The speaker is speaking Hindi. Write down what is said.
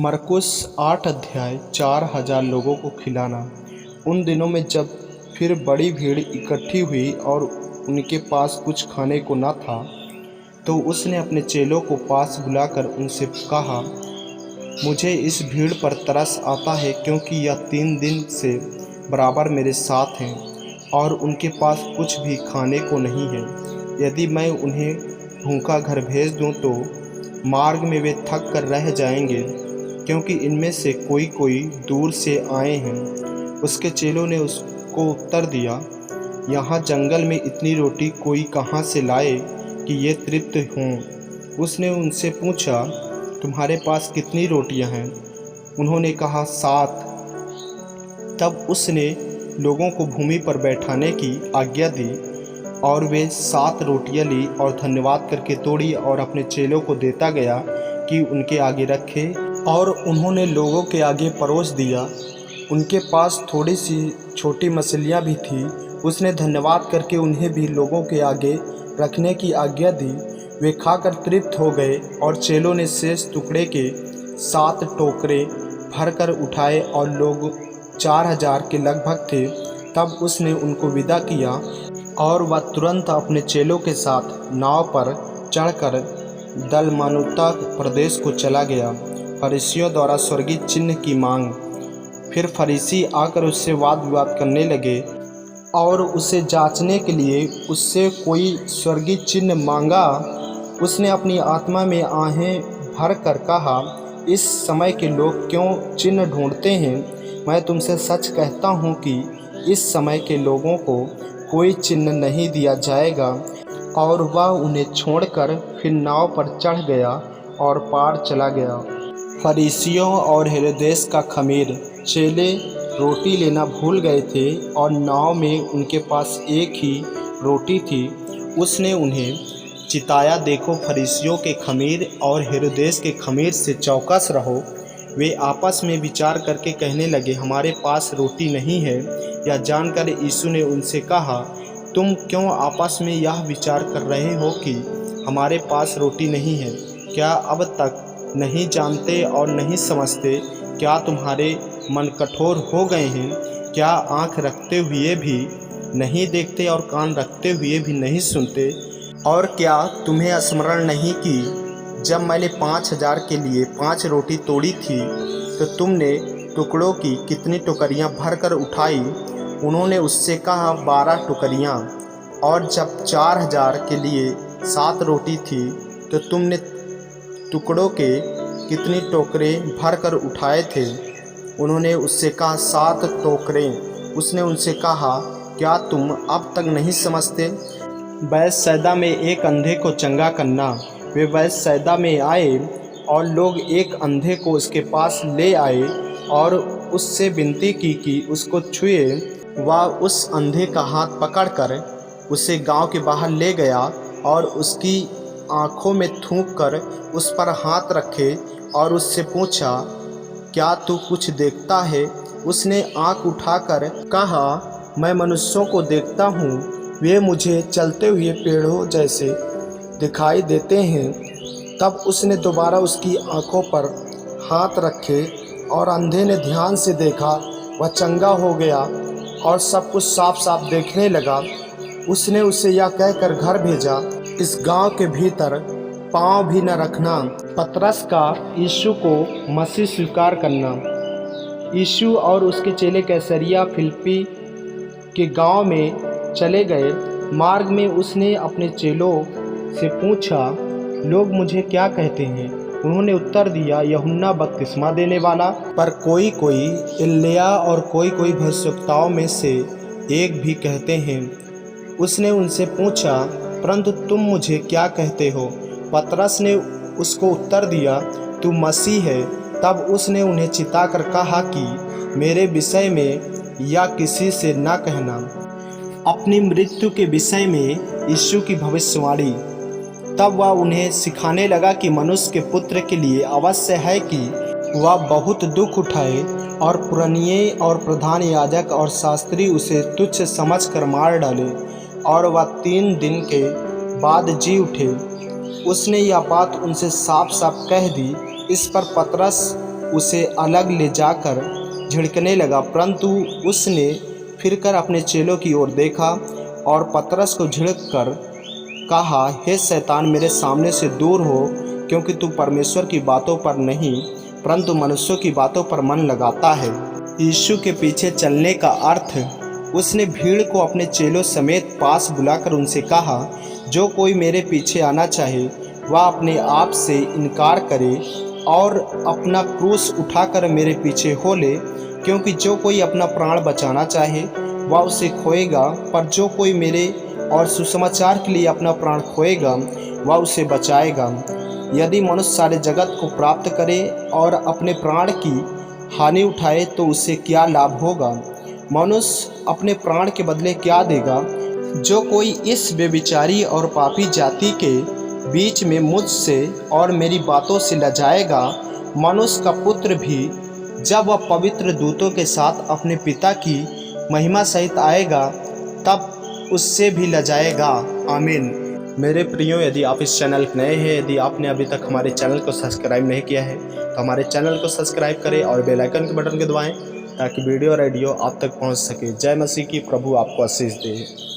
मरकुस 8 अध्याय 4000 लोगों को खिलाना। उन दिनों में जब फिर बड़ी भीड़ इकट्ठी हुई और उनके पास कुछ खाने को न था, तो उसने अपने चेलों को पास बुलाकर उनसे कहा, मुझे इस भीड़ पर तरस आता है, क्योंकि यह 3 दिन से बराबर मेरे साथ हैं और उनके पास कुछ भी खाने को नहीं है। यदि मैं उन्हें भूखा घर भेज दूं तो मार्ग में वे थक कर रह जाएंगे, क्योंकि इनमें से कोई कोई दूर से आए हैं। उसके चेलों ने उसको उत्तर दिया, यहाँ जंगल में इतनी रोटी कोई कहाँ से लाए कि ये तृप्त हों। उसने उनसे पूछा, तुम्हारे पास कितनी रोटियां हैं? उन्होंने कहा, 7। तब उसने लोगों को भूमि पर बैठाने की आज्ञा दी और वे 7 रोटियां ली और धन्यवाद करके तोड़ी और अपने चेलों को देता गया कि उनके आगे रखे, और उन्होंने लोगों के आगे परोस दिया। उनके पास थोड़ी सी छोटी मछलियाँ भी थी। उसने धन्यवाद करके उन्हें भी लोगों के आगे रखने की आज्ञा दी। वे खाकर तृप्त हो गए और चेलों ने शेष टुकड़े के 7 टोकरे भरकर उठाए और लोग 4000 के लगभग थे। तब उसने उनको विदा किया और वह तुरंत अपने चेलों के साथ नाव पर चढ़कर दलमनूता प्रदेश को चला गया। फरीसियों द्वारा स्वर्गीय चिन्ह की मांग। फिर फरीसी आकर उससे वाद विवाद करने लगे और उसे जांचने के लिए उससे कोई स्वर्गीय चिन्ह मांगा। उसने अपनी आत्मा में आहें भर कर कहा, इस समय के लोग क्यों चिन्ह ढूंढते हैं? मैं तुमसे सच कहता हूँ कि इस समय के लोगों को कोई चिन्ह नहीं दिया जाएगा। और वह उन्हें छोड़कर फिर नाव पर चढ़ गया और पार चला गया। फरीसियों और हेरोदेस का खमीर। चेले रोटी लेना भूल गए थे और नाव में उनके पास एक ही रोटी थी। उसने उन्हें चिताया, देखो, फरीसियों के खमीर और हेरोदेस के खमीर से चौकस रहो। वे आपस में विचार करके कहने लगे, हमारे पास रोटी नहीं है। यह जानकर यीशु ने उनसे कहा, तुम क्यों आपस में यह विचार कर रहे हो कि हमारे पास रोटी नहीं है? क्या अब तक नहीं जानते और नहीं समझते? क्या तुम्हारे मन कठोर हो गए हैं? क्या आँख रखते हुए भी नहीं देखते और कान रखते हुए भी नहीं सुनते? और क्या तुम्हें स्मरण नहीं कि जब मैंने 5000 के लिए 5 रोटी तोड़ी थी, तो तुमने टुकड़ों की कितनी टोकरियां भरकर उठाई? उन्होंने उससे कहा, 12 टोकरियां। और जब 4000 के लिए 7 रोटी थी, तो तुमने टुकड़ों के कितनी टोकरे भरकर उठाए थे? उन्होंने उससे कहा, 7 टोकरे। उसने उनसे कहा, क्या तुम अब तक नहीं समझते? बैतसैदा में एक अंधे को चंगा करना। वे बैतसैदा में आए और लोग एक अंधे को उसके पास ले आए और उससे विनती की कि उसको छुए। वह उस अंधे का हाथ पकड़कर उसे गांव के बाहर ले गया और उसकी आँखों में थूक कर उस पर हाथ रखे और उससे पूछा, क्या तू कुछ देखता है? उसने आँख उठाकर कहा, मैं मनुष्यों को देखता हूँ, वे मुझे चलते हुए पेड़ों जैसे दिखाई देते हैं। तब उसने दोबारा उसकी आँखों पर हाथ रखे और अंधे ने ध्यान से देखा। वह चंगा हो गया और सब कुछ साफ साफ देखने लगा। उसने उसे यह कहकर घर भेजा, इस गांव के भीतर पाँव भी न रखना। पतरस का यीशु को मसीह स्वीकार करना। यीशु और उसके चेले कैसरिया फिलिप्पी के गांव में चले गए। मार्ग में उसने अपने चेलों से पूछा, लोग मुझे क्या कहते हैं? उन्होंने उत्तर दिया, यूहन्ना बपतिस्मा देने वाला, पर कोई कोई एलिय्याह और कोई कोई भविष्यवक्ताओं में से एक भी कहते हैं। उसने उनसे पूछा, परंतु तुम मुझे क्या कहते हो? पतरस ने उसको उत्तर दिया, तू मसीह है। तब उसने उन्हें चिताकर कहा कि मेरे विषय में या किसी से न कहना। अपनी मृत्यु के विषय में यीशु की भविष्यवाणी। तब वह उन्हें सिखाने लगा कि मनुष्य के पुत्र के लिए आवश्यक है कि वह बहुत दुख उठाए और पुरनिये और प्रधान याजक और शास्त्री उसे तुच्छ समझकर मार डाले और वह 3 दिन के बाद जी उठे। उसने यह बात उनसे साफ साफ कह दी। इस पर पतरस उसे अलग ले जाकर झिड़कने लगा, परंतु उसने फिरकर अपने चेलों की ओर देखा और पतरस को झिड़ककर कहा, हे शैतान, मेरे सामने से दूर हो, क्योंकि तू परमेश्वर की बातों पर नहीं परंतु मनुष्यों की बातों पर मन लगाता है। यीशु के पीछे चलने का अर्थ, उसने भीड़ को अपने चेलों समेत पास बुलाकर उनसे कहा, जो कोई मेरे पीछे आना चाहे वह अपने आप से इनकार करे और अपना क्रूस उठाकर मेरे पीछे हो ले, क्योंकि जो कोई अपना प्राण बचाना चाहे वह उसे खोएगा, पर जो कोई मेरे और सुसमाचार के लिए अपना प्राण खोएगा वह उसे बचाएगा। यदि मनुष्य सारे जगत को प्राप्त करे और अपने प्राण की हानि उठाए तो उसे क्या लाभ होगा? मनुष्य अपने प्राण के बदले क्या देगा? जो कोई इस बेविचारी और पापी जाति के बीच में मुझसे और मेरी बातों से लजाएगा, मनुष्य का पुत्र भी जब वह पवित्र दूतों के साथ अपने पिता की महिमा सहित आएगा तब उससे भी लजाएगा। आमीन। मेरे प्रियो, यदि आप इस चैनल पर नए हैं, यदि आपने अभी तक हमारे चैनल को सब्सक्राइब नहीं किया है तो हमारे चैनल को सब्सक्राइब करें और बेल आइकन के बटन को दबाएं ताकि वीडियो आप तक पहुंच सके। जय मसीह की। प्रभु आपको आशीष दे।